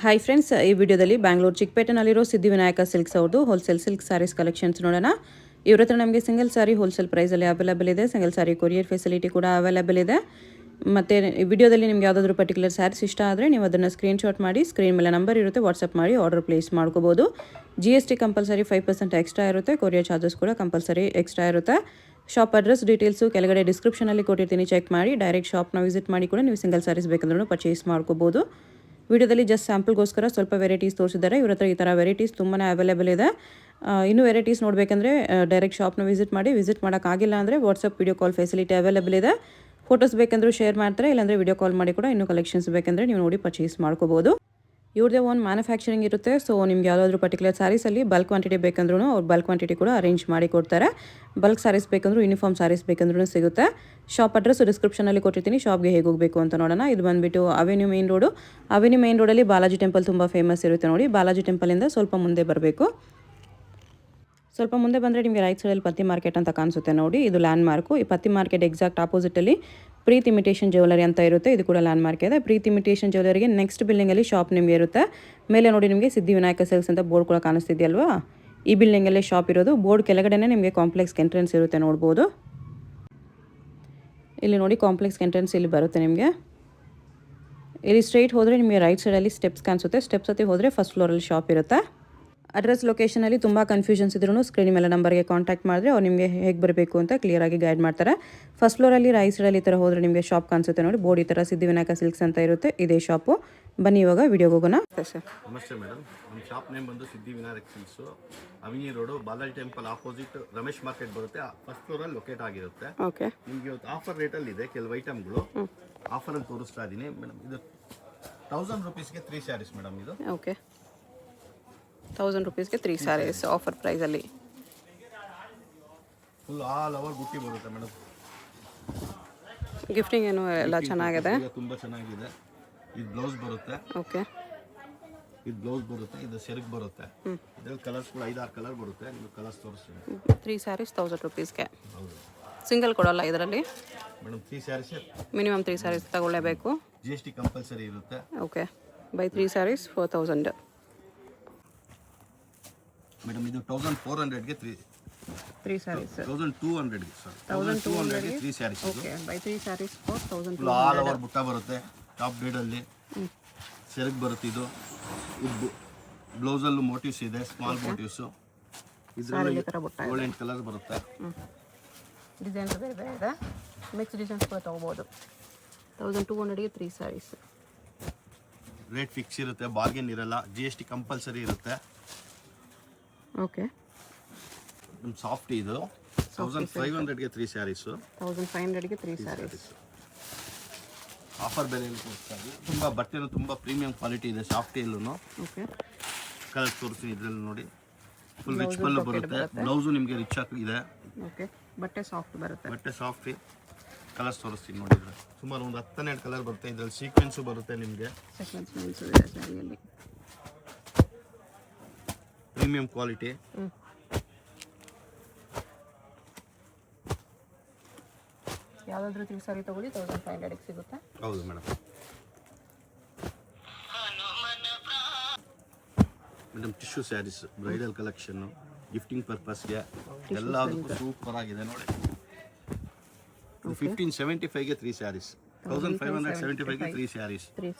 Hi friends, ಈ ವಿಡಿಯೋದಲ್ಲಿ Bangalore ಚಿಕ್ಕಪೇಟೆನಲ್ಲಿರೋ Siddhivinayak silks ಅವ್ರದ್ದು ಹೋಲ್ಸೇಲ್ ಸಿಲ್ಕ್ ಸ್ಯಾರೀಸ್ ಕಲೆಕ್ಷನ್ಸ್ ನೋಡೋಣ. ಇವ್ರ ಹತ್ರ ನಮಗೆ ಸಿಂಗಲ್ ಸ್ಯಾರಿ ಹೋಲ್ಸೇಲ್ ಪ್ರೈಸಲ್ಲಿ ಅವೈಲೇಬಲ್ ಇದೆ. ಸಿಂಗಲ್ ಸ್ಯಾರಿ ಕೊರಿಯರ್ ಫೆಸಿಲಿಟಿ ಕೂಡ ಅವೈಲೇಬಲ್ ಇದೆ. ಮತ್ತು ಈ ವಿಡಿಯೋದಲ್ಲಿ ನಿಮ್ಗೆ ಯಾವುದಾದ್ರೂ ಪರ್ಟಿಕ್ಯುಲರ್ ಸ್ಯಾರೀಸ್ ಇಷ್ಟ ಆದರೆ ನೀವು ಅದನ್ನು ಸ್ಕ್ರೀನ್ಶಾಟ್ ಮಾಡಿ ಸ್ಕ್ರೀನ್ ಮೇಲೆ ನಂಬರ್ ಇರುತ್ತೆ, ವಾಟ್ಸಪ್ ಮಾಡಿ ಆರ್ಡರ್ ಪ್ಲೇಸ್ ಮಾಡ್ಕೋಬೋದು. GST ಕಂಪಲ್ಸರಿ 5% ಎಕ್ಸ್ಟ್ರಾ ಇರುತ್ತೆ. ಕೊರಿಯರ್ ಚಾರ್ಜಸ್ ಕೂಡ ಕಂಪಲ್ಸರಿ ಎಕ್ಸ್ಟ್ರಾ ಇರುತ್ತೆ. ಶಾಪ್ ಅಡ್ರೆಸ್ ಡೀಟೇಲ್ಸು ಕೆಳಗಡೆ ಡಿಸ್ಕ್ರಿಪ್ಷನಲ್ಲಿ ಕೊಟ್ಟಿರ್ತೀನಿ, ಚೆಕ್ ಮಾಡಿ. ಡೈರೆಕ್ಟ್ ಶಾಪ್ನ ವಿಸಿಟ್ ಮಾಡಿ ಕೂಡ ನೀವು ಸಿಂಗಲ್ ಸ್ಯಾರೀಸ್ ಬೇಕಂದ್ರೂ ಪರ್ಚೇಸ್ ಮಾಡ್ಕೋಬೋದು. ವಿಡಿಯೋದಲ್ಲಿ ಜಸ್ಟ್ ಸ್ಯಾಂಪಲ್ಗೋಸ್ಕರ ಸ್ವಲ್ಪ ವೆರೈಟೀಸ್ ತೋರಿಸಿದ್ದಾರೆ. ಇವ್ರ ಹತ್ರ ಈ ಥರ ವೆರೈಟೀಸ್ ತುಂಬಾ ಅವೈಲೇಬಲ್ ಇದೆ. ಇನ್ನೂ ವೆರೈಟೀಸ್ ನೋಡಬೇಕಂದ್ರೆ ಡೈರೆಕ್ಟ್ ಶಾಪ್ನ ವಿಸಿಟ್ ಮಾಡಿ. ವಿಸಿಟ್ ಮಾಡೋಕ್ಕಾಗಿಲ್ಲ ಅಂದರೆ WhatsApp video call facility available ಇದೆ. ಫೋಟೋಸ್ ಬೇಕಂದ್ರೂ ಶೇರ್ ಮಾಡ್ತಾರೆ, ಇಲ್ಲಾಂದರೆ ವಿಡಿಯೋ ಕಾಲ್ ಮಾಡಿ ಕೂಡ ಇನ್ನೂ ಕಲೆಕ್ಷನ್ಸ್ ಬೇಕಂದರೆ ನೀವು ನೋಡಿ ಪರ್ಚೇಸ್ ಮಾಡ್ಕೋಬೋದು. ಇವ್ರದ್ದೇ ಒಂದು ಮ್ಯಾನುಫ್ಯಾಕ್ಚರಿಂಗ್ ಇರುತ್ತೆ. ಸೊ ನಿಮ್ಗೆ ಯಾವುದಾದ್ರೂ ಪರ್ಟಿಕ್ಯುಲರ್ ಸ್ಯಾರೀಸಲ್ಲಿ ಬಲ್ಕ್ ಕ್ವಾಂಟಿಟಿ ಬೇಕಂದ್ರೂ ಅವ್ರು ಬಲ್ಕ್ ಕ್ವಾಂಟಿಟಿ ಕೂಡ ಅರೇಂಜ್ ಮಾಡಿ ಕೊಡ್ತಾರೆ. ಬಲ್ಕ್ ಸ್ಯಾರೀಸ್ ಬೇಕಂದ್ರೂ ಯೂನಿಫಾರ್ಮ್ ಸ್ಯಾರೀಸ್ ಬೇಕಂದ್ರೂ ಸಿಗುತ್ತೆ. ಶಾಪ್ ಅಡ್ರೆಸ್ ಡಿಸ್ಕ್ರಿಪ್ಷನಲ್ಲಿ ಕೊಟ್ಟಿರ್ತೀನಿ, ಶಾಪ್ಗೆ ಹೇಗೆ ಹೋಗಬೇಕು ಅಂತ ನೋಡೋಣ. ಇದು ಬಂದುಬಿಟ್ಟು avenue main road. Avenue main ರೋಡಲ್ಲಿ ಬಾಲಾಜಿ ಟೆಂಪಲ್ ತುಂಬ ಫೇಮಸ್ ಇರುತ್ತೆ ನೋಡಿ. ಬಾಲಾಜಿ ಟೆಂಪಲಿಂದ ಸ್ವಲ್ಪ ಮುಂದೆ ಬರಬೇಕು. ಸ್ವಲ್ಪ ಮುಂದೆ ಬಂದರೆ ನಿಮಗೆ ರೈಟ್ ಸೈಡಲ್ಲಿ ಪತ್ತಿ ಮಾರ್ಕೆಟ್ ಅಂತ ಕಾಣಿಸುತ್ತೆ ನೋಡಿ. ಇದು ಲ್ಯಾಂಡ್ ಮಾರ್ಕು. ಈ ಪತ್ತಿ ಮಾರ್ಕೆಟ್ ಎಕ್ಸಾಕ್ಟ್ ಆಪೋಸಿಟಲ್ಲಿ ಪ್ರೀತ್ ಇಮಿಟೇಷನ್ ಜ್ಯುವೆಲರಿ ಅಂತ ಇರುತ್ತೆ. ಇದು ಕೂಡ ಲ್ಯಾಂಡ್ ಮಾರ್ಕ್ ಇದೆ. ಪ್ರೀತ್ ಇಮಿಟೇಷನ್ ಜ್ಯುವೆಲರಿಗೆ ನೆಕ್ಸ್ಟ್ ಬಿಲ್ಡಿಂಗಲ್ಲಿ ಶಾಪ್ ನಿಮಗೆ ಇರುತ್ತೆ. ಮೇಲೆ ನೋಡಿ ನಿಮಗೆ ಸಿದ್ಧಿವಿನಾಯಕ ಸಿಲ್ಕ್ಸ್ ಅಂತ ಬೋರ್ಡ್ ಕೂಡ ಕಾಣಿಸ್ತಿದೆಯಲ್ವಾ, ಈ ಬಿಲ್ಡಿಂಗಲ್ಲೇ ಶಾಪ್ ಇರೋದು. ಬೋರ್ಡ್ ಕೆಳಗಡೆನೇ ನಿಮಗೆ ಕಾಂಪ್ಲೆಕ್ಸ್ ಎಂಟ್ರೆನ್ಸ್ ಇರುತ್ತೆ, ನೋಡ್ಬೋದು. ಇಲ್ಲಿ ನೋಡಿ ಕಾಂಪ್ಲೆಕ್ಸ್ ಎಂಟ್ರೆನ್ಸ್ ಇಲ್ಲಿ ಬರುತ್ತೆ ನಿಮಗೆ. ಇಲ್ಲಿ ಸ್ಟ್ರೈಟ್ ಹೋದರೆ ನಿಮಗೆ ರೈಟ್ ಸೈಡಲ್ಲಿ ಸ್ಟೆಪ್ಸ್ ಕಾಣಿಸುತ್ತೆ. ಸ್ಟೆಪ್ಸ್ ಹತ್ತಿ ಹೋದರೆ ಫಸ್ಟ್ ಫ್ಲೋರಲ್ಲಿ ಶಾಪ್ ಇರುತ್ತೆ. ಅಡ್ರೆಸ್ ಲೊಕೇಶನಲ್ಲಿ ತುಂಬ ಕನ್ಫ್ಯೂಷನ್ಸ್ ಇದ್ರೂ ಸ್ಕ್ರೀನ್ ಮೇಲೆ ನಂಬರ್ಗೆ ಕಾಂಟ್ಯಾಕ್ಟ್ ಮಾಡಿದ್ರೆ ಅವ್ರು ನಿಮಗೆ ಹೇಗೆ ಬರಬೇಕು ಅಂತ ಕ್ಲಿಯರಾಗಿ ಗೈಡ್ ಮಾಡ್ತಾರೆ. ಫಸ್ಟ್ ಫ್ಲೋರಲ್ಲಿ ರೈಟ್ ಸೈಡಲ್ಲಿ ಈ ಥರ ಹೋದರೆ ನಿಮಗೆ ಶಾಪ್ ಕಾಣಿಸುತ್ತೆ ನೋಡಿ. ಬೋರ್ಡ್ ಈ ಥರ ಸಿದ್ಧಿವಿನಾಯಕ ಸಿಲ್ಕ್ಸ್ ಅಂತ ಇರುತ್ತೆ. ಇದೇ ಶಾಪು. ಬನ್ನಿ ಇವಾಗ ವಿಡಿಯೋಗೆ ಹೋಗೋಣ. ನಮಸ್ತೆ ಮೇಡಮ್, ನಮ್ಮ ಶಾಪ್ ನೇಮ್ ಬಂದು Siddhivinayak silks. Avenue road, Balaji temple opposite Ramesh market ಬರುತ್ತೆ. ಫಸ್ಟ್ ಫ್ಲೋರಲ್ಲಿ ಲೊಕೇಟ್ ಆಗಿರುತ್ತೆ. ಓಕೆ, ನಿಮಗೆ ಇವತ್ತು ಆಫರ್ ರೇಟಲ್ಲಿ ಇದೆ. ಕೆಲವು ಐಟಮ್ಗಳು ಆಫರಲ್ಲಿ ತೋರಿಸ್ತಾ ಇದ್ದೀನಿ ಮೇಡಮ್. ಇದು 1000 ರೂಪೀಸ್ಗೆ 3 ಸ್ಯಾರೀಸ್ ಮೇಡಮ್. ಇದು ಓಕೆ, 1000 ರೂಪೀಸ್ಗೆ 3 ಸ್ಯಾರೀಸ್ ಆಫರ್ ಪ್ರೈಸಲ್ಲಿ. ಫುಲ್ ಆಲ್ ಓವರ್ ಬುಟ್ಟಿ ಬರುತ್ತೆ ಮೇಡಮ್. ಗಿಫ್ಟಿಂಗ್ ಏನು ಎಲ್ಲ ಚೆನ್ನಾಗಿದೆ, ತುಂಬ ಚೆನ್ನಾಗಿದೆ. ಇದು ಬ್ಲೌಸ್ ಬರುತ್ತೆ. ಓಕೆ, ಇದು ಬ್ಲೌಸ್ ಬರುತ್ತೆ. ಇದು ಸೆರಗ್ ಬರುತ್ತೆ. ಇದ್ರಲ್ಲಿ ಕಲರ್ಸ್ ಕೂಡ 5-6 ಕಲರ್ ಬರುತ್ತೆ. ನೀವು ಕಲರ್ಸ್ ತೋರಿಸ್ತೀನಿ. 3 ಸ್ಯಾರೀಸ್ 1000 ರೂಪೀಸ್ಗೆ. ಹೌದು ಸಿಂಗಲ್ ಕೊಡಲ್ಲ ಇದರಲ್ಲಿ ಮೇಡಮ್. 3 ಸ್ಯಾರೀಸ್ ಮಿನಿಮಮ್ 3 ಸ್ಯಾರೀಸ್ ತಗೊಳ್ಳೇಬೇಕು. GST ಕಂಪಲ್ಸರಿ ಇರುತ್ತೆ. Okay, buy 3 saris 4000 madam. ಇದು 1400ಗೆ 3 ಸ್ಯಾರೀಸ್. 1200ಗೆ ಸರ್, 1200ಗೆ 3 saris. Okay, buy 3 saris for 1200. All over ಬುಟ್ಟ ಬರುತ್ತೆ. ಟಾಪ್ ಡೀಡಲ್ಲಿ ಸೆರಗ್ ಬರುತ್ತೆ. ಇದು ಬ್ಲೌಸಲ್ಲೂ ಮೋಟಿವ್ಸ್ ಇದೆ, ಸ್ಮಾಲ್ ಮೋಟಿವ್ಸು. ಇದರಲ್ಲಿ ಗೋಲ್ಡನ್ ಕಲರ್ ಬರುತ್ತೆ. ಡಿಸೈನ್ಸ್ ಬೇರೆ ಬೇರೆ ಇದೆ. ಮಿಕ್ಸ್ ಡಿಸೈನ್ಸ್ ಕೂಡ ತೊಗೋಬೋದು. 1200ಗೆ 3 ಸ್ಯಾರೀಸ್. ರೇಟ್ ಫಿಕ್ಸ್ ಇರುತ್ತೆ, ಬಾರ್ಗೇನ್ ಇರಲ್ಲ. GST ಕಂಪಲ್ಸರಿ ಇರುತ್ತೆ. ಓಕೆ, ನಮ್ಮ ಸಾಫ್ಟ್ ಇದು 1500ಗೆ 3 ಸ್ಯಾರೀಸು. 1500ಗೆ 3 ಸ್ಯಾರೀಸ್. ಆಫರ್ ಬೆಲೆ ಕೊಡ್ತಾ ಇದ್ದೀವಿ. ತುಂಬ ಬಟ್ಟೆನೂ ತುಂಬ ಪ್ರೀಮಿಯಂ ಕ್ವಾಲಿಟಿ ಇದೆ. ಸಾಫ್ಟ್ ಎಲ್ಲೂ ಓಕೆ, ಕಲರ್ ತೋರಿಸ್ತೀನಿ. ಇದರಲ್ಲಿ ನೋಡಿ ಫುಲ್ ರಿಚ್ ಪಲ್ಲು ಬರುತ್ತೆ. ಬ್ಲೌಸು ನಿಮಗೆ ರಿಚ್ ಆಗಿದೆ. ಓಕೆ, ಬಟ್ಟೆ ಸಾಫ್ಟ್ ಬರುತ್ತೆ. ಬಟ್ಟೆ ಸಾಫ್ಟ್. ಕಲರ್ಸ್ ತೋರಿಸ್ತೀನಿ ನೋಡಿದ್ರೆ ಸುಮಾರು ಒಂದು 10-12 ಕಲರ್ ಬರುತ್ತೆ. ಇದರಲ್ಲಿ ಸೀಕ್ವೆನ್ಸು ಬರುತ್ತೆ ನಿಮಗೆ. ಸೀಕ್ವೆನ್ಸ್ ಇದೆ ಸ್ಯಾರಿಯಲ್ಲಿ. Premium quality. ಯಾವುದಾದ್ರೂ 3 ಸ್ಯಾರಿ ತೊಗೊಳ್ಳಿ 1500ಗೆ ಸಿಗುತ್ತೆ. ಹೌದು madam. Madam tissue saris, bridal collection, gifting ಪರ್ಪಸ್ಗೆ ಎಲ್ಲದಕ್ಕೂ ಸೂಪರ್ ಆಗಿದೆ ನೋಡಿ. 1575ಗೆ 3 ಸ್ಯಾರೀಸ್. 1575ಗೆ 3 ಸ್ಯಾರೀಸ್.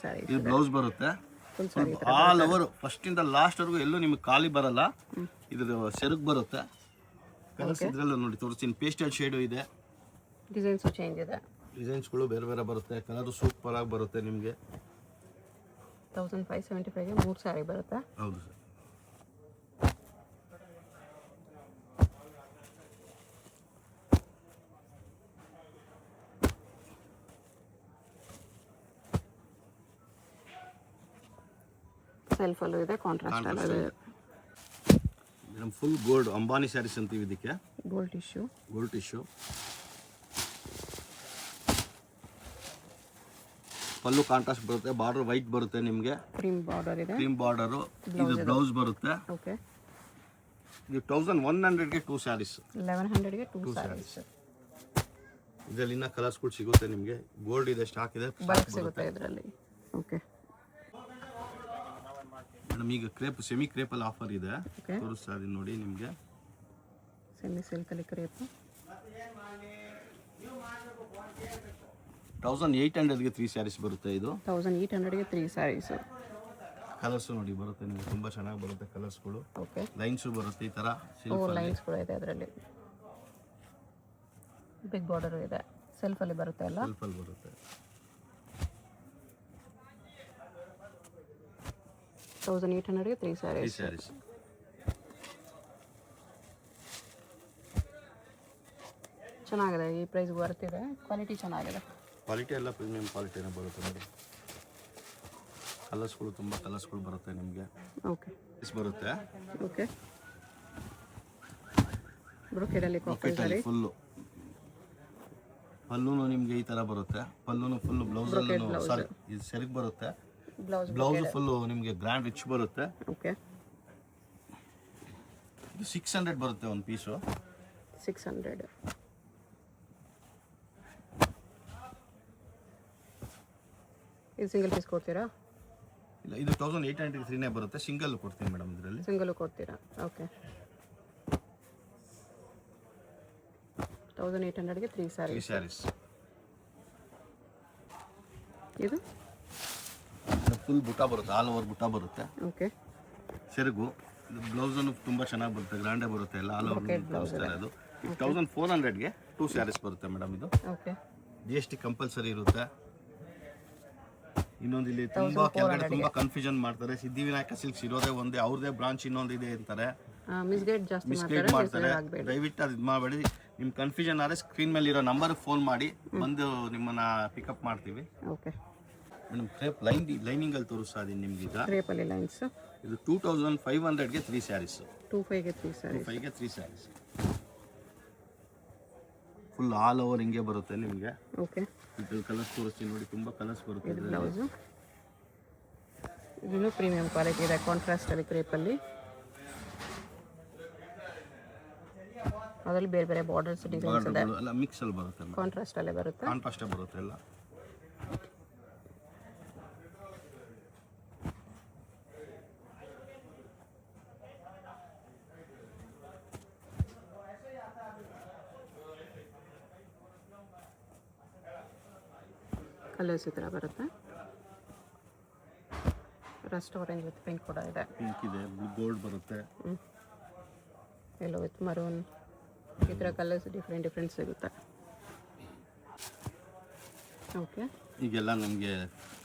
ಇದು ಬ್ಲೌಸ್ ಬರುತ್ತೆ. ಆಲ್ ಓವರ್ ಫಸ್ಟಿಂದ ಲಾಸ್ಟ್ವರೆಗೂ ಎಲ್ಲೂ ನಿಮಗೆ ಖಾಲಿ ಬರಲ್ಲ. ಇದ್ರ ಸೆರಗ್ ಬರುತ್ತೆ. ಕಲರ್ಸ್ ಇದರಲ್ಲೂ ನೋಡಿ ತೋರಿಸ್ತೀನಿ. ಪೇಸ್ಟಲ್ ಶೇಡು ಇದೆ. ಡಿಸೈನ್ಸು ಚೇಂಜ್ ಇದೆ. ಡಿಸೈನ್ಸ್ಗಳು ಬೇರೆ ಬೇರೆ ಬರುತ್ತೆ. ಕಲರು ಸೂಪರ್ ಆಗಿ ಬರುತ್ತೆ ನಿಮಗೆ. 1575ಗೆ 3 ಸ್ಯಾರಿ ಬರುತ್ತೆ. ಹೌದು ಸರ್. ಸೆಲ್ಫಲ್ಲೂ ಇದೆ, ಕಾಂಟ್ರಾಸ್ಟ್ ಅಲ್ಲೂ ಇದೆ. Madam full gold Ambani saris ಅಂತೀವಿ ಇದಕ್ಕೆ. Gold tissue. Gold tissue. Pallu contrast ಬರುತ್ತೆ. ಬಾರ್ಡರ್ ವೈಟ್ ಬರುತ್ತೆ ನಿಮಗೆ. ಕ್ರೀಮ್ ಬಾರ್ಡರ್ ಇದೆ. Cream border. ಇದು ಬ್ಲೌಸ್ ಬರುತ್ತೆ. ಓಕೆ, ಇದು 1100ಗೆ 2 ಸ್ಯಾರೀಸ್. 1100ಗೆ 2 ಸ್ಯಾರೀಸ್. ಇದರಲ್ಲಿ ಇನ್ನ ಕಲರ್ಸ್ಗಳು ಸಿಗುತ್ತೆ ನಿಮಗೆ. ಗೋಲ್ಡ್ ಇದೆ, ಸ್ಟಾಕ್ ಇದೆ, ಬಲ್ಕ್ ಸಿಗುತ್ತೆ ಇದರಲ್ಲಿ. ಓಕೆ, ಮೇಡಮ್ ಈಗ ಕ್ರೇಪ್ ಸೆಮಿ ಕ್ರೇಪಲ್ಲಿ ಆಫರ್ ಇದೆ, Okay. ತೋರಿಸ್ತಾ ಇದೀನಿ ನೋಡಿ ನಿಮಗೆ. ಸೆಮಿ ಸಿಲ್ಕಲ್ಲಿ ಕ್ರೇಪ್ 1800ಗೆ 3 ಸ್ಯಾರೀಸ್ ಬರುತ್ತೆ. ಇದು 1800ಗೆ 3 ಸ್ಯಾರೀಸ್. ಕಲರ್ಸ್ ನೋಡಿ ಬರುತ್ತೆ ನಿಮಗೆ, ತುಂಬ ಚೆನ್ನಾಗಿ ಬರುತ್ತೆ ಕಲರ್ಸ್ಗಳು. ಓಕೆ, ಲೈನ್ಸು ಬರುತ್ತೆ ಈ ಥರ ಲೈನ್ಸ್ ಕೂಡ ಇದೆ ಅದರಲ್ಲಿ. ಬಿಗ್ ಬಾರ್ಡರ್ ಇದೆ, ಸೆಲ್ಫಲ್ಲಿ ಬರುತ್ತೆ ಅಲ್ಲ. ಸಿಲ್ಫಲ್ಲಿ ಬರುತ್ತೆ. 1800ಗೆ 3 ಸ್ಯಾರೀಸ್. ಸ್ಯಾರೀಸ್ ಚೆನ್ನಾಗಿದೆ, ಈ ಪ್ರೈಸ್ ಬರ್ತಿದೆ. ಕ್ವಾಲಿಟಿ ಚೆನ್ನಾಗಿದೆ, ಕ್ವಾಲಿಟಿ ಎಲ್ಲ ಪ್ರೀಮಿಯಂ ಕ್ವಾಲಿಟಿನೇ ಬರುತ್ತೆ ನೋಡಿ. ಕಲರ್ಸ್ಗಳು ತುಂಬ ಕಲರ್ಸ್ಗಳು ಬರುತ್ತೆ ನಿಮಗೆ. ಓಕೆ ಬರುತ್ತೆ. ಓಕೆ, ಬ್ರೊಕೆಡಲ್ಲಿ ಕಾಫಿ ಸ್ಯಾರಿ. ಫುಲ್ಲು ಪಲ್ಲೂನು ನಿಮಗೆ ಈ ಥರ ಬರುತ್ತೆ. ಪಲ್ಲೂನು ಫುಲ್ ಬ್ಲೌಸಲ್ಲೂ ಸಾರಿ ಇದು ಸೆರಗ್ ಬರುತ್ತೆ. ಬ್ಲೌಸ್ ಫುಲ್ಲು ನಿಮಗೆ ಗ್ರ್ಯಾಂಡ್ ರಿಚ್ ಬರುತ್ತೆ. ಓಕೆ, ಇದು 600 ಬರುತ್ತೆ ಒಂದು ಪೀಸು. 600. ಇದು ಸಿಂಗಲ್ ಪೀಸ್ ಕೊಡ್ತೀರಾ? ಇಲ್ಲ, ಇದು 1800 3ನೇ ಬರುತ್ತೆ. ಸಿಂಗಲ್ ಕೊಡ್ತೀನಿ ಮೇಡಮ್ ಇದರಲ್ಲಿ. ಸಿಂಗಲ್ ಕೊಡ್ತೀರಾ? ಓಕೆ, 1800ಗೆ 3 ಸ್ಯಾರೀಸ್. ಸ್ಯಾರೀಸ್ ಇದು ಫುಲ್ ಬುಟ್ಟ ಬರುತ್ತೆ, ಆಲ್ ಓವರ್ ಬುಟ್ಟ ಬರುತ್ತೆ. ಓಕೆ, ಸೆರಗು ಬ್ಲೌಸನ್ನು ತುಂಬ ಚೆನ್ನಾಗಿ ಬರುತ್ತೆ, ಗ್ರ್ಯಾಂಡೇ ಬರುತ್ತೆ ಎಲ್ಲ ಆಲ್ ಓವರ್ ಬ್ಲೌಸ್ ಥರ. ಇದು 1400ಗೆ 2 ಸ್ಯಾರೀಸ್ ಬರುತ್ತೆ ಮೇಡಮ್. ಇದು ಓಕೆ, GST ಕಂಪಲ್ಸರಿ ಇರುತ್ತೆ. ಇನ್ನೊಂದು ಇಲ್ಲಿ ತುಂಬಾ ಕೆಳಗಡೆ ತುಂಬಾ ಕನ್ಫ್ಯೂಷನ್ ಮಾಡ್ತಾರೆ. ಸಿದ್ಧಿವಿನಾಯಕ ಸಿಲ್ಕ್ಸ್ ಇರೋದೇ ಒಂದೇ, ಅವ್ರದೇ ಬ್ರಾಂಚ್ ಇನ್ನೊಂದು ಇದೆ ಅಂತಾರೆ, ಮಿಸ್ಗೈಡ್ ಜಾಸ್ತಿ ಮಿಸ್ಗೈಡ್ ಮಾಡ್ತಾರೆ. ದಯವಿಟ್ಟು ಅದು ಇದು ಮಾಡಬೇಡಿ. ನಿಮ್ ಕನ್ಫ್ಯೂಷನ್ ಆದರೆ ಸ್ಕ್ರೀನ್ ಮೇಲೆ ಇರೋ ನಂಬರ್ ಫೋನ್ ಮಾಡಿ, ಬಂದು ನಿಮ್ಮನ್ನ ಪಿಕಪ್ ಮಾಡ್ತೀವಿ. ಓಕೆ ಮೇಡಮ್ ಕ್ರೇಪ್ ಲೈನಿಂಗ್ ಅಲ್ಲಿ ತೋರಿಸ್ತಾ ಇದೀನಿ ನಿಮ್ಗೆ. ಈಗ ಕ್ರೇಪಲ್ಲಿ ಲೈನ್ಸ್. ಇದು 2500ಗೆ 3 ಸ್ಯಾರೀಸ್. 25ಗೆ 3 ಸ್ಯಾರೀಸ್. 25ಗೆ 3 ಸ್ಯಾರೀಸ್ ಫುಲ್ ಆಲ್ ಓವರ್ ಹಿಂಗೆ ಬರುತ್ತೆ ನಿಮಗೆ. ಓಕೆ, ಇದು ಕಲರ್ಸ್ ತೋರಿಸ್ತೀನಿ ನೋಡಿ, ತುಂಬ ಕಲರ್ಸ್ ಬರುತ್ತೆ. ಇದು ಬ್ಲೌಸು. ಇದನ್ನು ಪ್ರೀಮಿಯಂ ಕ್ವಾಲಿಟಿ ಇದೆ, ಕಾಂಟ್ರಾಸ್ಟ್ ಅಲ್ಲಿ ಕ್ರೇಪಲ್ಲಿ. ಅದರಲ್ಲಿ ಬೇರೆ ಬೇರೆ ಬಾರ್ಡರ್ಸ್ ಡಿಸೈನ್ಸ್ ಇದೆ. ಎಲ್ಲ ಮಿಕ್ಸ್ ಅಲ್ಲಿ ಬರುತ್ತೆ, ಕಾಂಟ್ರಾಸ್ಟ್ ಅಲ್ಲೇ ಬರುತ್ತೆ. ಕಾಂಟ್ರಾಸ್ಟೇ ಬರುತ್ತೆ ಎಲ್ಲ. ಕಲರ್ಸ್ ಈ ಥರ ಬರುತ್ತೆ. ರಸ್ಟ್ ಆರೆಂಜ್ ವಿತ್ ಪಿಂಕ್ ಕೂಡ ಇದೆ. ಪಿಂಕ್ ಇದೆ, ಗೋಲ್ಡ್ ಬರುತ್ತೆ, ಎಲ್ಲೋ ವಿತ್ ಮರೂನ್. ಈ ಥರ ಕಲರ್ಸ್ ಡಿಫ್ರೆಂಟ್ ಸಿಗುತ್ತೆ. ಓಕೆ, ಈಗೆಲ್ಲ ನಮಗೆ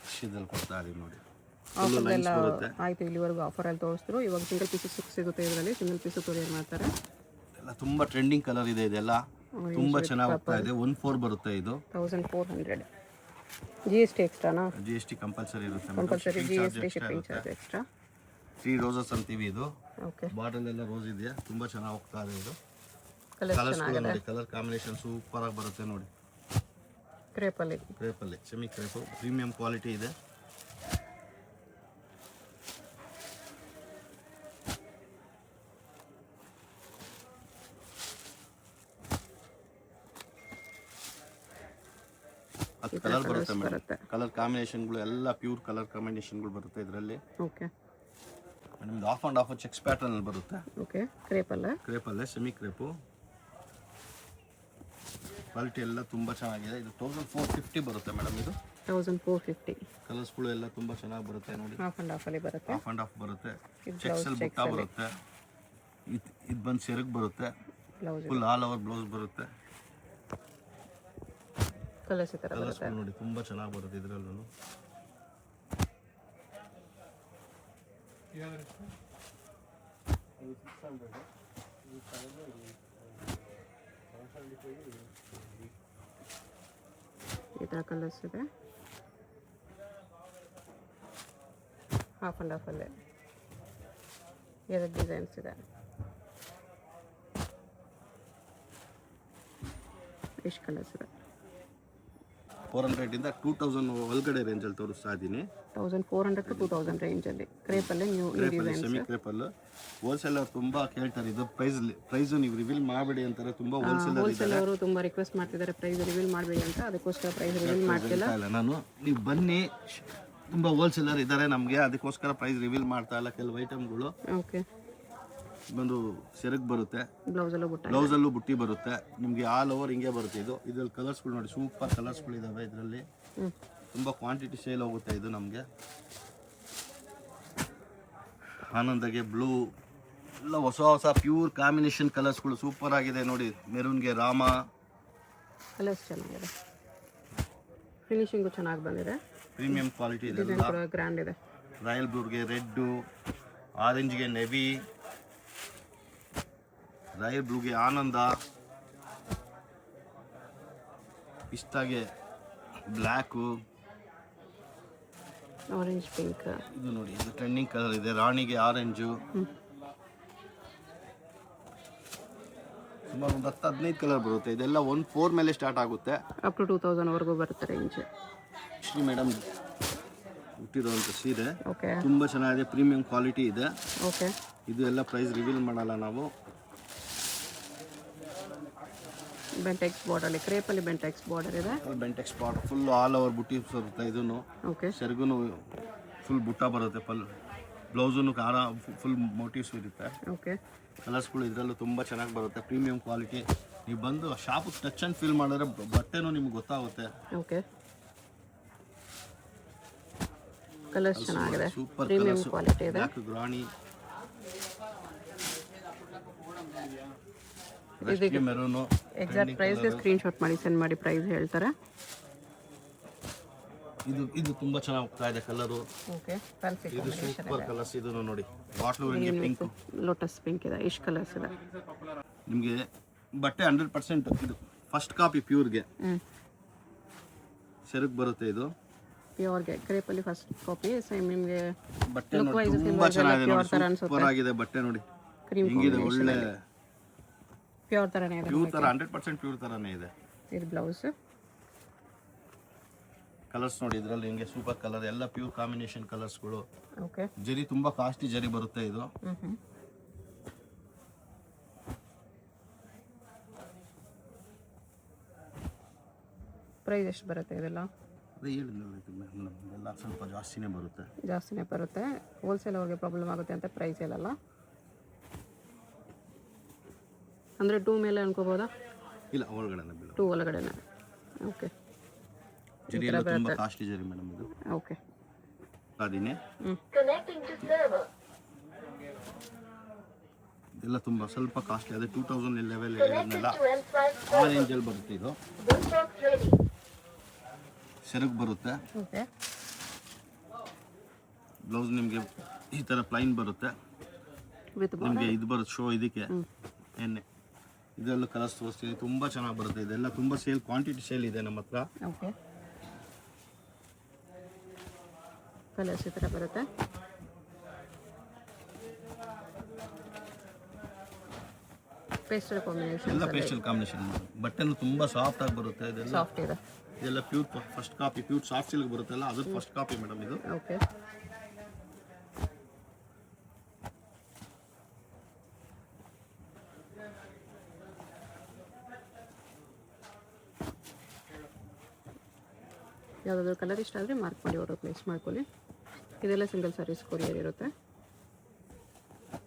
ವಿಷಯದಲ್ಲಿ ಕೊಡ್ತಾ ಇದೀವಿ ನೋಡಿ. ಆಫರ್ದೆಲ್ಲ ಆಯಿತು, ಇಲ್ಲಿವರೆಗೂ ಆಫರಲ್ಲಿ ತೋರಿಸಿದ್ರು. ಇವಾಗ ಸಿಂಗಲ್ ಪೀಸು ಸಿಗುತ್ತೆ ಇದರಲ್ಲಿ. ಸಿಂಗಲ್ ಪೀಸು ಕೊರಿಯರ್ ಮಾಡ್ತಾರೆ. ಎಲ್ಲ ತುಂಬ ಟ್ರೆಂಡಿಂಗ್ ಕಲರ್ ಇದೆ, ಇದೆಲ್ಲ ತುಂಬ ಚೆನ್ನಾಗಿ ಹೋಗ್ತಾ ಇದೆ. 14 ಬರುತ್ತೆ ಇದು. 1400. GST ಎಕ್ಸ್ಟ್ರಾನಾ? GST ಕಂಪಲ್ಸರಿ ಇರುತ್ತೆ. Compulsory GST shipping charge extra. 3 roses ಅಂತೀವಿ ಇದು. ಓಕೆ, ಬಾಟಲ್ ಎಲ್ಲ ರೋಸ್ ಇದೆಯಾ, ತುಂಬ ಚೆನ್ನಾಗಿ ಹೋಗ್ತಾ ಇದೆ ಇದು. ಕಲರ್ಸ್ ನೋಡಿ, ಕಲರ್ ಕಾಂಬಿನೇಷನ್ ಸೂಪರ್ ಆಗಿ ಬರುತ್ತೆ ನೋಡಿ. ಕ್ರೇಪಲ್ಲಿ ಸೆಮಿ ಕ್ರೇಪು ಪ್ರೀಮಿಯಂ ಕ್ವಾಲಿಟಿ ಇದೆ. ಅದು ಕಲರ್ ಬರುತ್ತೆ ಮೇಡಮ್. ಕಲರ್ ಕಾಂಬಿನೇಷನ್ಗಳು ಎಲ್ಲ ಪ್ಯೂರ್ ಕಲರ್ ಕಾಂಬಿನೇಷನ್ಗಳು ಬರುತ್ತೆ ಇದರಲ್ಲಿ. ಓಕೆ, ನಿಮ್ದು half and half checks pattern ಅಲ್ಲಿ ಬರುತ್ತೆ. ಓಕೆ, ಕ್ರೇಪಲ್ಲೇ ಸೆಮಿ ಕ್ರೇಪು. ಕ್ವಾಲಿಟಿ ಎಲ್ಲ ತುಂಬ ಚೆನ್ನಾಗಿದೆ. ಇದು 1450 ಬರುತ್ತೆ ಮೇಡಮ್. ಇದು 1450. ಕಲರ್ಸ್ಗಳು ಎಲ್ಲ ತುಂಬ ಚೆನ್ನಾಗಿ ಬರುತ್ತೆ ನೋಡಿ. ಆಫ್ ಆ್ಯಂಡ್ ಆಫಲ್ಲಿ ಬರುತ್ತೆ. ಆಫ್ ಆ್ಯಂಡ್ ಆಫ್ ಬರುತ್ತೆ. ಚೆಕ್ಸ್ ಅಲ್ಲಿ ಬುಟ್ಟ ಬರುತ್ತೆ. ಇದು ಬಂದು ಸೆರಗ್ ಬರುತ್ತೆ. Blouse full all over blouse ಬರುತ್ತೆ. ಕಲರ್ಸ್ ಈ ಥರ ಬರುತ್ತೆ ನೋಡಿ, ತುಂಬ ಚೆನ್ನಾಗಿ ಬರುತ್ತೆ ಇದರಲ್ಲೂ. ಈ ಥರ ಕಲರ್ಸ್ ಇದೆ. ಹಾಫ್ ಆ್ಯಂಡ್ ಹಾಫಲ್ಲೇ 2 ಡಿಸೈನ್ಸ್ ಇದೆ. ಎಷ್ಟು ಕಲರ್ಸ್ ಇದೆ? 400 ಇಂದ 2000 ಒಳಗಡೆ ರೇಂಜಲ್ಲಿ ತೋರಿಸ್ತಾ ಇದ್ದೀನಿ. 1400 to 2000 ರೇಂಜಲ್ಲಿ ಕ್ರೇಪಲ್ಲೇ ನ್ಯೂ ಡಿಸೈನ್ಸ್. ಸೆಮಿ ಕ್ರೇಪಲ್ಲಿ ಹೋಲ್ಸೇಲರ್ ತುಂಬ ಕೇಳ್ತಾರೆ. ಇದು ಪ್ರೈಸ್ ನೀವು ರಿವೀಲ್ ಮಾಡಬೇಡಿ ಅಂತಾರೆ. ತುಂಬ ಹೋಲ್ಸೇಲರ್ ಅವರು ತುಂಬ ರಿಕ್ವೆಸ್ಟ್ ಮಾಡ್ತಿದ್ದಾರೆ ಪ್ರೈಸ್ ರಿವೀಲ್ ಮಾಡಬೇಡಿ ಅಂತ. ಅದಕ್ಕೋಸ್ಕರ ಪ್ರೈಸ್ ರಿವೀಲ್ ಮಾಡ್ತಿಲ್ಲ ನಾನು. ನೀವು ಬನ್ನಿ, ತುಂಬ ಹೋಲ್ಸೇಲರ್ ಇದ್ದಾರೆ ನಮಗೆ, ಅದಕ್ಕೋಸ್ಕರ ಪ್ರೈಸ್ ರಿವೀಲ್ ಮಾಡ್ತಾ ಇಲ್ಲ. ಕೆಲವು ಐಟಮ್ಗಳು ಓಕೆ. ಬಂದು ಸೆರಗ್ ಬರುತ್ತೆ, ಬ್ಲೌಸಲ್ಲೂ ಬುಟ್ಟ. ಬ್ಲೌಸಲ್ಲೂ ಬುಟ್ಟಿ ಬರುತ್ತೆ ನಿಮಗೆ. ಆಲ್ ಓವರ್ ಹಿಂಗೆ ಬರುತ್ತೆ ಇದು. ಇದ್ರಲ್ಲಿ ಕಲರ್ಸ್ಗಳು ನೋಡಿ, ಸೂಪರ್ ಕಲರ್ಸ್ಗಳು ಇದಾವೆ ಇದರಲ್ಲಿ. ತುಂಬ ಕ್ವಾಂಟಿಟಿ ಸೇಲ್ ಹೋಗುತ್ತೆ ಇದು ನಮಗೆ. ಆನಂದಗೆ ಬ್ಲೂ ಎಲ್ಲ ಹೊಸ ಹೊಸ ಪ್ಯೂರ್ ಕಾಂಬಿನೇಷನ್ ಕಲರ್ಸ್ಗಳು ಸೂಪರ್ ಆಗಿದೆ ನೋಡಿ. ಮೆರೂನ್ಗೆ ರಾಮ ಕಲರ್ಸ್ ಚೆನ್ನಾಗಿದೆ, ಫಿನಿಶಿಂಗು ಚೆನ್ನಾಗಿ ಬಂದಿದೆ, ಪ್ರೀಮಿಯಂ ಕ್ವಾಲಿಟಿ ಇದೆ. ಡಿಸೈನ್ ಕೂಡ ಗ್ರ್ಯಾಂಡ್ ಇದೆ. ರಾಯಲ್ ಬ್ಲೂಗೆ ರೆಡ್ಡು, ಆರೆಂಜ್ಗೆ ನೆವಿ, ರಾಯಲ್ ಬ್ಲೂಗೆ ಆನಂದ, ಪಿಸ್ತಾಗೆ ಬ್ಲ್ಯಾಕು, ಆರೆಂಜ್ ಪಿಂಕ್. ಇದು ನೋಡಿ ಇದು ಟ್ರೆಂಡಿಂಗ್ ಕಲರ್ ಇದೆ. ರಾಣಿಗೆ ಆರೆಂಜು. ಸುಮಾರು ಒಂದು 10-15 ಕಲರ್ ಬರುತ್ತೆ. ಇದೆಲ್ಲ 1-4 ಮೇಲೆ ಸ್ಟಾರ್ಟ್ ಆಗುತ್ತೆ. ಅಪ್ ಟು 2000ವರೆಗೂ ಬರುತ್ತೆ ರೇಂಜ್. ಶ್ರೀ ಮೇಡಮ್ ಹುಟ್ಟಿರುವಂಥ ಸೀರೆ ಓಕೆ. ತುಂಬ ಚೆನ್ನಾಗಿದೆ, ಪ್ರೀಮಿಯಂ ಕ್ವಾಲಿಟಿ ಇದೆ. ಓಕೆ. ಇದು ಎಲ್ಲ ಪ್ರೈಸ್ ರಿವೀಲ್ ಮಾಡಲ್ಲ ನಾವು. ಬೆಂಟೆಕ್ಸ್ ಬಾರ್ಡರ್, ಕ್ರೇಪಲ್ಲಿ ಬೆಂಟೆಕ್ಸ್ ಬಾರ್ಡರ್ ಇದೆ. Bentex border full all over ಬುಟ್ಟಿ ಬರುತ್ತೆ. ಇದನ್ನು ಓಕೆ. ಸೆರಗುನು ಫುಲ್ ಬುಟ್ಟ ಬರುತ್ತೆ. ಬ್ಲೌಸನ್ನು ಕಾರ ಫುಲ್ ಮೋಟಿವ್ಸ್ ಇರುತ್ತೆ. ಓಕೆ. ಕಲರ್ಸ್ಗಳು ಇದರಲ್ಲೂ ತುಂಬ ಚೆನ್ನಾಗಿ ಬರುತ್ತೆ, ಪ್ರೀಮಿಯಂ ಕ್ವಾಲಿಟಿ. ನೀವು ಬಂದು ಶಾಪಿಗೆ ಟಚ್ ಆ್ಯಂಡ್ ಫೀಲ್ ಮಾಡಿದ್ರೆ ಬಟ್ಟೆನೂ ನಿಮ್ಗೆ ಗೊತ್ತಾಗುತ್ತೆ. ಓಕೆ. ಕಲರ್ಸ್ ಚೆನ್ನಾಗಿದೆ, ಸೂಪರ್ ಪ್ರೀಮಿಯಂ ಕಲರ್ಸ್. ಕ್ವಾಲಿಟಿ ಇದೆ. ಬ್ಲ್ಯಾಕ್ ಗ್ರಾಣಿ, ಮೆರೂನು. ಎಕ್ಸಾಕ್ಟ್ ಪ್ರೈಸ್ಗೆ ಸ್ಕ್ರೀನ್ಶಾಟ್ ಮಾಡಿ ಸೆಂಡ್ ಮಾಡಿ, ಪ್ರೈಸ್ ಹೇಳ್ತಾರೆ. ಇದು ತುಂಬಾ ಚೆನ್ನಾಗಿ ಹೋಗ್ತಾ ಇದೆ ಕಲರು. ಓಕೆ. ಫ್ಯಾನ್ಸಿ ಇದು ಸೂಪರ್ ಕಲರ್ಸ್. ಇದನ್ನು ನೋಡಿ, ಬಾಟ್ಲು ರಿಂಗೆ ಪಿಂಕ್, ಲೋಟಸ್ ಪಿಂಕ್ ಇದೆ. ಇಷ್ಟು ಕಲರ್ಸ್ ಇದೆ ನಿಮಗೆ. ಬಟ್ಟೆ 100% ಇದು ಫಸ್ಟ್ ಕಾಪಿ ಪ್ಯೂರ್ಗೆ ಸೆರಗ್ ಬರುತ್ತೆ. ಇದು ಪ್ಯೂರ್ಗೆ ಕ್ರೇಪಲ್ಲಿ ಫಸ್ಟ್ ಕಾಪಿ. ಸೇಮ್ ನಿಮಗೆ ಬಟ್ಟೆ ನೋಡಿ ತುಂಬಾ ಚೆನ್ನಾಗಿದೆ ನೋಡಿ, ಸೂಪರ್ ಆಗಿದೆ ಬಟ್ಟೆ ನೋಡಿ. ಹೆಂಗಿದೆ, ಒಳ್ಳೆ ಪ್ಯೂರ್ ತರನೇ ಇದೆ. ಪ್ಯೂರ್ ತರ 100% ಪ್ಯೂರ್ ತರನೇ ಇದೆ. ಇದು ಬ್ಲೌಸ್. ಕಲರ್ಸ್ ನೋಡಿ ಇದರಲ್ಲಿ ಹಿಂಗೆ ಸೂಪರ್ ಕಲರ್, ಎಲ್ಲ ಪ್ಯೂರ್ ಕಾಂಬಿನೇಷನ್ ಕಲರ್ಸ್ಗಳು. ಓಕೆ. ಜರಿ ತುಂಬಾ ಕಾಸ್ಟ್ಲಿ ಜರಿ ಬರುತ್ತೆ ಇದು. ಪ್ರೈಸ್ ಎಷ್ಟು ಬರುತ್ತೆ ಇದೆಲ್ಲ? ಅದೇ ಹೇಳಿದ್ನಲ್ಲ, ಎಲ್ಲ ಸ್ವಲ್ಪ ಜಾಸ್ತಿನೇ ಬರುತ್ತೆ. ಜಾಸ್ತಿನೇ ಬರುತ್ತೆ. ಹೋಲ್ಸೇಲ್ ಅವ್ರಿಗೆ ಪ್ರಾಬ್ಲಮ್ ಆಗುತ್ತೆ ಅಂತ ಪ್ರೈಸ್ ಹೇಳಲ್ಲ. ಅಂದರೆ 2 ಮೇಲೆ ಅನ್ಕೋಬೋದಾ? ಇಲ್ಲ, ಒಳಗಡೆನೇ ಬಿಡು. 2 ಒಳಗಡೆನೆ. ಓಕೆ. ಜರಿ ಎಲ್ಲ ತುಂಬಾ ಕಾಸ್ಟ್ಲಿ ಜರಿ ಮೇಡಮ್ ಇದು. ಓಕೆ. ಅದಿನೇ ಇದೆಲ್ಲ ತುಂಬಾ ಸ್ವಲ್ಪ ಕಾಸ್ಟ್ಲಿ. ಅದೇ 2000 ಲೆವೆಲ್ ಹೇಳಿದ್ನಲ್ಲ, ಆ ರೇಂಜಲ್ಲಿ ಬರುತ್ತೆ ಇದು. ಸೆರಗ್ ಬರುತ್ತೆ. ಓಕೆ. ಬ್ಲೌಸ್ ನಿಮಗೆ ಈ ಥರ ಪ್ಲೈನ್ ಬರುತ್ತೆ. ವಿತ್ ನಿಮಗೆ ಇದು ಬರುತ್ತೆ ಶೋ. ಇದಕ್ಕೆ ಎಣ್ಣೆ ಇದೆಲ್ಲ ಕಲರ್ಸ್ ತೋರಿಸ್ತೀನಿ, ತುಂಬ ಚೆನ್ನಾಗಿ ಬರುತ್ತೆ. ಇದೆಲ್ಲ ತುಂಬ ಸೇಲ್, ಕ್ವಾಂಟಿಟಿ ಸೇಲ್ ಇದೆ ನಮ್ಮ ಹತ್ರ. ಓಕೆ. ಕಲರ್ಸ್ ಈ ಥರ ಬರುತ್ತೆ. Pastel combination. ಎಲ್ಲ ಪೇಸ್ಟಲ್ ಕಾಂಬಿನೇಷನ್. ಬಟ್ಟೆನೂ ತುಂಬ ಸಾಫ್ಟ್ ಆಗಿ ಬರುತ್ತೆ. ಇದೆಲ್ಲ ಸಾಫ್ಟ್ ಇದೆ. ಇದೆಲ್ಲ pure first copy, pure soft silk ಬರುತ್ತಲ್ಲ, ಅದು ಫಸ್ಟ್ ಕಾಪಿ ಮೇಡಮ್ ಇದು. ಓಕೆ. ಯಾವುದಾದ್ರೂ ಕಲರ್ ಇಷ್ಟ ಆದರೆ ಮಾರ್ಕ್ ಮಾಡಿ ಆರ್ಡರ್ ಪ್ಲೇಸ್ ಮಾಡ್ಕೊಳ್ಳಿ. ಇದೆಲ್ಲ ಸಿಂಗಲ್ ಸಾರೀಸ್ ಕೊರಿಯರ್ ಇರುತ್ತೆ.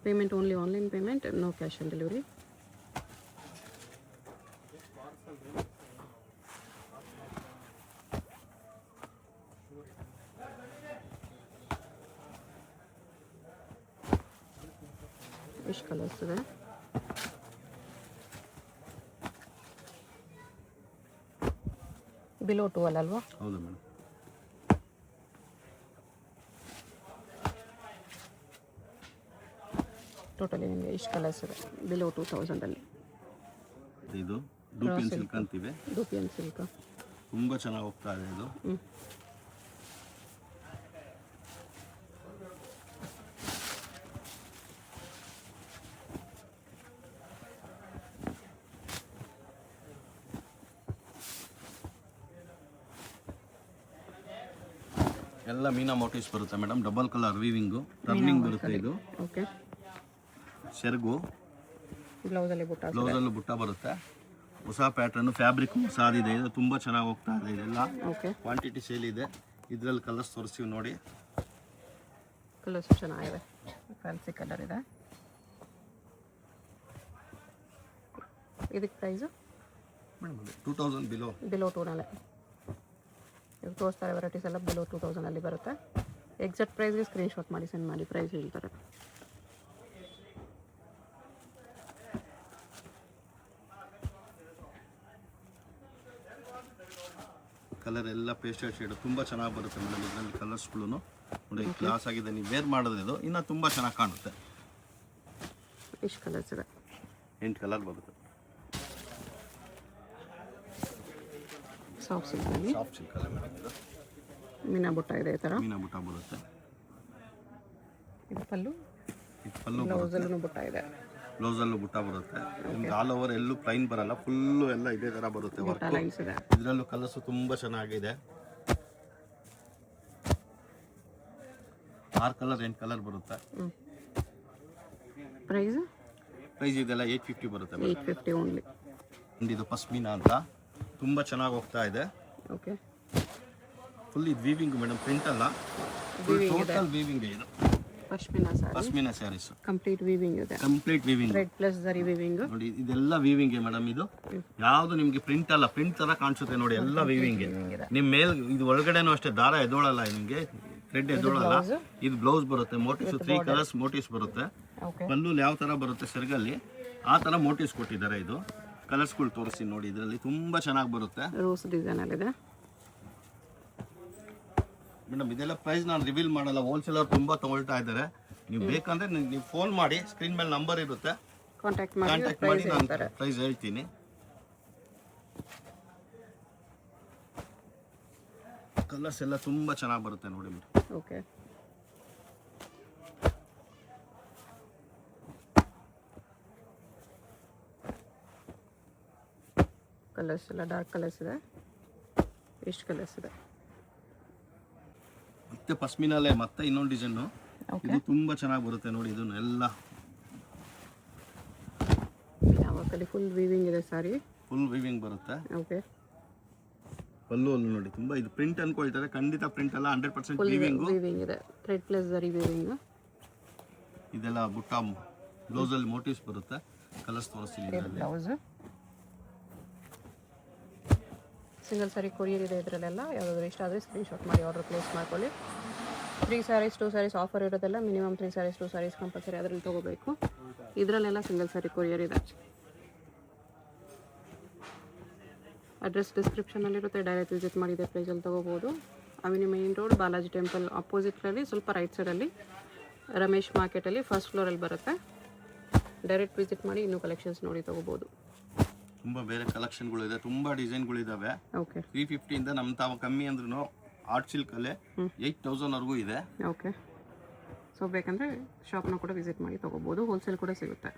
Payment only online payment, no cash on delivery. ಎಷ್ಟು ಕಲರ್ಸ್ ಇದೆ? ಬಿಲೋ 12 ಅಲ್ವಾ? ಹೌದು ಮೇಡಮ್. ಟೋಟಲಿ ನಿಮಗೆ ಇಷ್ಟು ಕಲರ್ಸ್ ಇದೆ ಬಿಲೋ 2000 ಇದು ಡೂಪಿಯನ್ ಸಿಲ್ಕ್ ಅಂತಿವೆ. ಡೂಪಿಯನ್ ಸಿಲ್ಕ್ ತುಂಬ ಚೆನ್ನಾಗಿ ಹೋಗ್ತಾ ಇದೆ ಇದು. ಎಲ್ಲ ಮೀನಾ ಮೋಟಿವ್ಸ್ ಬರುತ್ತೆ madam. Double colour weaving, turning ಬರುತ್ತೆ ಇದು. ಓಕೆ. ಸೆರಗು ಬ್ಲೌಸಲ್ಲೂ ಬುಟ್ಟ ಬರುತ್ತೆ. ಹೊಸ ಪ್ಯಾಟರ್ನ್, ಫ್ಯಾಬ್ರಿಕ್ ಹೊಸದಿದೆ. ಇದು ತುಂಬ ಚೆನ್ನಾಗಿ ಹೋಗ್ತಾ ಇದೆ. ಇದೆಲ್ಲ ಓಕೆ. ಕ್ವಾಂಟಿಟಿ ಸೇಲ್ ಇದೆ. ಇದರಲ್ಲಿ ಕಲರ್ಸ್ ತೋರಿಸ್ತೀವಿ ನೋಡಿ. ಕಲರ್ಸ್ ಚೆನ್ನಾಗಿದೆ, ಫ್ಯಾನ್ಸಿ ಕಲರ್ ಇದೆ. ಇದಕ್ಕೆ ಪ್ರೈಸು ಮೇಡಮ್ 2000 ಬಿಲೋ 2ನಲ್ಲೇ ಇವಾಗ ತೋರಿಸ್ತಾರೆ ವೆರೈಟೀಸ್ ಎಲ್ಲ ಬಿಲೋ 2000 ಬರುತ್ತೆ. ಎಕ್ಸಾಕ್ಟ್ ಪ್ರೈಸ್ಗೆ ಸ್ಕ್ರೀನ್ಶಾಟ್ ಮಾಡಿ ಸೆಂಡ್ ಮಾಡಿ, ಪ್ರೈಸ್ ಹೇಳ್ತಾರೆ. ಕಲರ್ ಎಲ್ಲ ಪೇಸ್ಟಲ್ ಶೇಡ್ ತುಂಬ ಚೆನ್ನಾಗಿ ಬರುತ್ತೆ ಮೇಡಮ್. ಇದರಲ್ಲಿ ಕಲರ್ಸ್ಗಳು ನೋಡಿ ಕ್ಲಾಸ್ ಆಗಿದೆ, ನೀವು ವೇರ್ ಮಾಡೋದು ಇದು ಇನ್ನೂ ತುಂಬ ಚೆನ್ನಾಗಿ ಕಾಣುತ್ತೆ. ಇಷ್ಟು ಕಲರ್ಸ್ ಇದೆ, 8 ಕಲರ್ ಬರುತ್ತೆ. ಸಾಫ್ಟ್ ಸಿಲ್ಕಲ್ಲಿ ಸಾಫ್ಟ್ ಸಿಲ್ಕ್ ಅಲ್ಲ ಮೇಡಮ್, ಇದು ಮೀನಾ ಬುಟ್ಟ ಇದೆ. ಈ ಥರ ಮೀನಾ ಬುಟ್ಟ ಬರುತ್ತೆ. ಇದು ಪಲ್ಲು, ಇದು ಪಲ್ಲು ಬ್ಲೌಸಲ್ಲೂ ಬುಟ್ಟ ಇದೆ. ಬ್ಲೌಸಲ್ಲೂ ಬುಟ್ಟ ಬರುತ್ತೆ. ನಿಮ್ಗೆ ಆಲ್ ಓವರ್ ಎಲ್ಲೂ ಪ್ಲೈನ್ ಬರಲ್ಲ, ಫುಲ್ಲು ಎಲ್ಲ ಇದೇ ಥರ ಬರುತ್ತೆ ವರ್ಕ್. ಲೈನ್ಸ್ ಇದೆ. ಇದರಲ್ಲೂ ಕಲರ್ಸು ತುಂಬ ಚೆನ್ನಾಗಿದೆ. 6 ಕಲರ್ 8 ಕಲರ್ ಬರುತ್ತೆ. ಪ್ರೈಸ್ ಇದೆಲ್ಲ 850 ಬರುತ್ತೆ. 850 ಓನ್ಲಿ. ಇದು ಪಸ್ಮಿನಾ ಅಂತ ತುಂಬ ಚೆನ್ನಾಗಿ ಹೋಗ್ತಾ ಇದೆ. ಓಕೆ, ಫುಲ್ ಇದು ವೀವಿಂಗ್ ಮೇಡಮ್, ಪ್ರಿಂಟ್ ಅಲ್ಲ, ಟೋಟಲ್ ವೀವಿಂಗ್ ಇದು. ಪಶ್ಮಿನಾ ಸ್ಯಾರೀಸ್ ಕಂಪ್ಲೀಟ್ ವೀವಿಂಗ್ ಇದೆ. ಕಂಪ್ಲೀಟ್ ವೀವಿಂಗ್, ರೆಡ್ ಪ್ಲಸ್ ಜರಿ ವೀವಿಂಗ್ ನೋಡಿ. ಇದೆಲ್ಲ ವೀವಿಂಗ್ ಮೇಡಮ್. ಇದು ಯಾವುದು ನಿಮ್ಗೆ ಪ್ರಿಂಟ್ ಅಲ್ಲ, ಪ್ರಿಂಟ್ ತರ ಕಾಣಿಸುತ್ತೆ ನೋಡಿ. ಎಲ್ಲ ವೀವಿಂಗ್ ನಿಮ್ ಮೇಲ್. ಇದು ಒಳಗಡೆನೂ ಅಷ್ಟೇ, ದಾರ ಎದೋಳಲ್ಲ ನಿಮ್ಗೆ, ಥ್ರೆಡ್ ಎದೋಳಲ್ಲ. ಇದು ಬ್ಲೌಸ್ ಬರುತ್ತೆ, ಮೋಟಿವ್ಸ್ 3 ಕಲರ್ಸ್ ಮೋಟಿವ್ಸ್ ಬರುತ್ತೆ. ಪಲ್ಲು ಯಾವ ತರ ಬರುತ್ತೆ ಸೆರಗಲ್ಲಿ ಆ ತರ ಮೋಟಿವ್ಸ್ ಕೊಟ್ಟಿದ್ದಾರೆ. ಇದು ಕಲರ್ಸ್ಗಳು ತೋರಿಸಿ ನೋಡಿ, ಇದರಲ್ಲಿ ತುಂಬಾ ಚೆನ್ನಾಗಿ ಬರುತ್ತೆ. ರೋಸ್ ಡಿಸೈನ್ ಅಲ್ಲಿದೆ ಮೇಡಮ್. ಇದೆಲ್ಲ ಪ್ರೈಸ್ ನಾನು ರಿವೀಲ್ ಮಾಡಲ್ಲ, ಹೋಲ್ಸೇಲರ್ ತುಂಬಾ ತಗೊಳ್ತಾ ಇದ್ದಾರೆ. ನೀವು ಬೇಕಂದ್ರೆ ನೀವು ಫೋನ್ ಮಾಡಿ, ಸ್ಕ್ರೀನ್ ಮೇಲೆ ನಂಬರ್ ಇರುತ್ತೆ, ಕಾಂಟ್ಯಾಕ್ಟ್ ಮಾಡಿ ನಾನು ಪ್ರೈಸ್ ಹೇಳ್ತೀನಿ. ಕಲರ್ಸ್ ಎಲ್ಲ ತುಂಬಾ ಚೆನ್ನಾಗಿ ಬರುತ್ತೆ ನೋಡಿ ಮೇಡಮ್. ಓಕೆ, ಕಲರ್ಸ್ ಎಲ್ಲ ಡಾರ್ಕ್ ಕಲರ್ಸ್ ಇದೆ. ಎಷ್ಟು ಕಲರ್ಸ್ ಇದೆ? ಮತ್ತೆ ಪಸ್ಮಿನಲ್ಲೇ ಮತ್ತೆ ಇನ್ನೊಂದು ಡಿಸೈನ್, ಇದು ತುಂಬಾ ಚೆನ್ನಾಗಿ ಬರುತ್ತೆ ನೋಡಿ. ಇದನ್ನ ಎಲ್ಲ ಯಾವಾಗಲಿ ಫುಲ್ ವೀವಿಂಗ್ ಇದೆ ಸಾರಿ, ಫುಲ್ ವೀವಿಂಗ್ ಬರುತ್ತೆ. ಓಕೆ, ಪಲ್ಲು ಅಲ್ಲಿ ನೋಡಿ, ತುಂಬಾ ಇದು ಪ್ರಿಂಟ್ ಅನ್ಕೊಳ್ತಾರೆ, ಖಂಡಿತ ಪ್ರಿಂಟ್ ಅಲ್ಲ, 100% ವೀವಿಂಗ್ ಇದೆ. ಥ್ರೆಡ್ ಪ್ಲಸ್ ಜರಿ ವೀವಿಂಗ್. ಇದೆಲ್ಲ ಬುಟ್ಟ ಬ್ಲೌಸ್ ಅಲ್ಲಿ ಮೋಟಿವ್ಸ್ ಬರುತ್ತೆ. ಕಲರ್ಸ್ ತೋರಿಸ್ತೀನಿ. ಬ್ಲೌಸ್ ಸಿಂಗಲ್ ಸಾರಿ ಕೊರಿಯರ್ ಇದೆ. ಇದರಲ್ಲೆಲ್ಲ ಯಾವುದಾದ್ರು ಇಷ್ಟ ಆದರೆ ಸ್ಕ್ರೀನ್ಶಾಟ್ ಮಾಡಿ ಆರ್ಡರ್ ಪ್ಲೇಸ್ ಮಾಡ್ಕೊಳ್ಳಿ. 3 ಸ್ಯಾರೀಸ್ 2 ಸ್ಯಾರೀಸ್ ಆಫರ್ ಇರೋದೆಲ್ಲ ಮಿನಿಮಮ್ 3 ಸ್ಯಾರೀಸ್ 2 ಸ್ಯಾರೀಸ್ ಕಂಪಲ್ಸರಿ ಅದರಲ್ಲಿ ತೊಗೋಬೇಕು. ಇದರಲ್ಲೆಲ್ಲ ಸಿಂಗಲ್ ಸಾರಿ ಕೊರಿಯರ್ ಇದೆ. ಅಡ್ರೆಸ್ ಡಿಸ್ಕ್ರಿಪ್ಷನಲ್ಲಿರುತ್ತೆ, ಡೈರೆಕ್ಟ್ ವಿಸಿಟ್ ಮಾಡಿದೆ ಪ್ರೈಸಲ್ಲಿ ತೊಗೋಬೋದು. ಅವಿನಿ ಮೇನ್ ರೋಡ್, ಬಾಲಾಜಿ ಟೆಂಪಲ್ ಆಪೋಸಿಟ್ನಲ್ಲಿ ಸ್ವಲ್ಪ ರೈಟ್ ಸೈಡಲ್ಲಿ ರಮೇಶ್ ಮಾರ್ಕೆಟಲ್ಲಿ ಫಸ್ಟ್ ಫ್ಲೋರಲ್ಲಿ ಬರುತ್ತೆ. ಡೈರೆಕ್ಟ್ ವಿಸಿಟ್ ಮಾಡಿ ಇನ್ನೂ ಕಲೆಕ್ಷನ್ಸ್ ನೋಡಿ ತೊಗೋಬೋದು. ತುಂಬಾ ಬೇರೆ ಕಲೆಕ್ಷನ್ಗಳು ಇದೆ, ತುಂಬಾ ಡಿಸೈನ್ಗಳು ಇದಾವೆ. ಓಕೆ, 350 ಇಂದ ನಮ್ಮ ತಾವ ಕಮ್ಮಿ ಅಂದ್ರೂ ಆರ್ಟ್ ಸಿಲ್ಕ್ ಅಲ್ಲೇ 8000 ವರೆಗೂ ಇದೆ. ಓಕೆ. ಸೊ ಬೇಕಂದರೆ ಶಾಪ್ನ ಕೂಡ ವಿಸಿಟ್ ಮಾಡಿ ತೊಗೋಬೋದು. ಹೋಲ್ಸೇಲ್ ಕೂಡ ಸಿಗುತ್ತೆ.